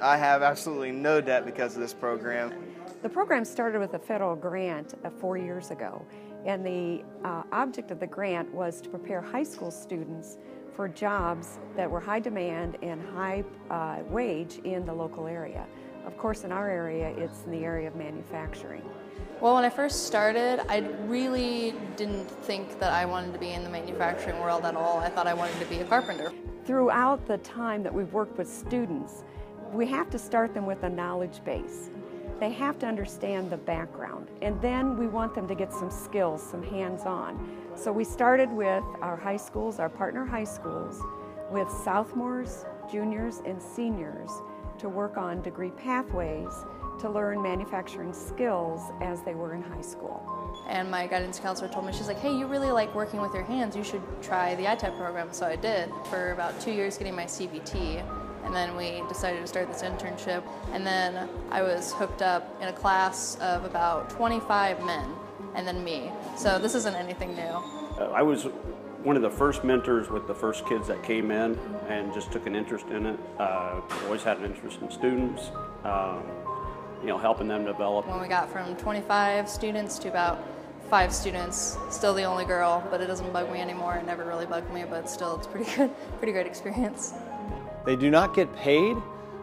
I have absolutely no debt because of this program. The program started with a federal grant 4 years ago, and the object of the grant was to prepare high school students for jobs that were high demand and high wage in the local area. Of course, in our area, it's in the area of manufacturing. Well, when I first started, I really didn't think that I wanted to be in the manufacturing world at all. I thought I wanted to be a carpenter. Throughout the time that we've worked with students, we have to start them with a knowledge base. They have to understand the background, and then we want them to get some skills, some hands-on. So we started with our high schools, our partner high schools, with sophomores, juniors, and seniors to work on degree pathways to learn manufacturing skills as they were in high school. And my guidance counselor told me, she's like, hey, you really like working with your hands, you should try the ITEP program. So I did for about 2 years getting my CBT. And then we decided to start this internship. And then I was hooked up in a class of about 25 men, and then me. So this isn't anything new. I was one of the first mentors with the first kids that came in and just took an interest in it. Always had an interest in students, helping them develop. When we got from 25 students to about 5 students, still the only girl, but it doesn't bug me anymore. It never really bugged me, but still it's pretty good, pretty great experience. They do not get paid,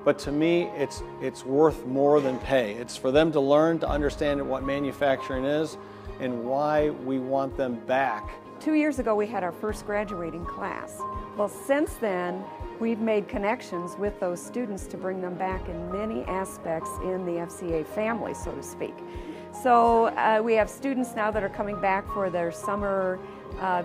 but to me it's worth more than pay. It's for them to learn, to understand what manufacturing is and why we want them back. 2 years ago we had our first graduating class. Well, since then we've made connections with those students to bring them back in many aspects in the FCA family, so to speak. So we have students now that are coming back for their summer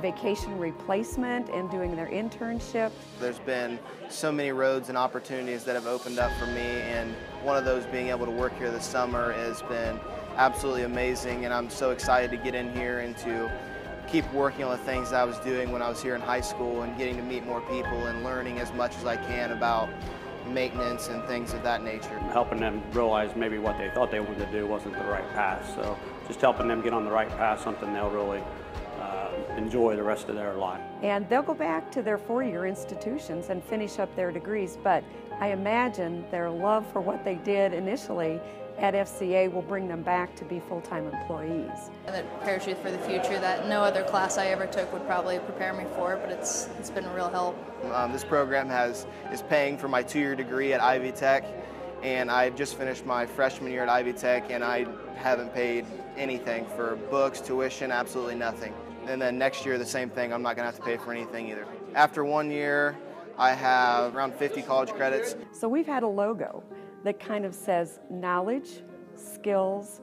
vacation replacement and doing their internship. There's been so many roads and opportunities that have opened up for me, and one of those being able to work here this summer has been absolutely amazing, and I'm so excited to get in here and to keep working on the things that I was doing when I was here in high school and getting to meet more people and learning as much as I can about maintenance and things of that nature. Helping them realize maybe what they thought they wanted to do wasn't the right path, so just helping them get on the right path, something they'll really enjoy the rest of their life. And they'll go back to their four-year institutions and finish up their degrees, but I imagine their love for what they did initially at FCA will bring them back to be full-time employees. And it prepares you for the future that no other class I ever took would probably prepare me for, but it's been a real help. This program is paying for my 2-year degree at Ivy Tech, and I just finished my freshman year at Ivy Tech, and I haven't paid anything for books, tuition, absolutely nothing. And then next year the same thing, I'm not going to have to pay for anything either. After 1 year, I have around 50 college credits. So we've had a logo that kind of says knowledge, skills,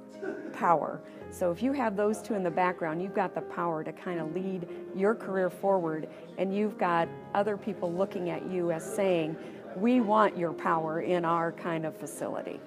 power. So if you have those two in the background, you've got the power to kind of lead your career forward, and you've got other people looking at you as saying, we want your power in our kind of facility.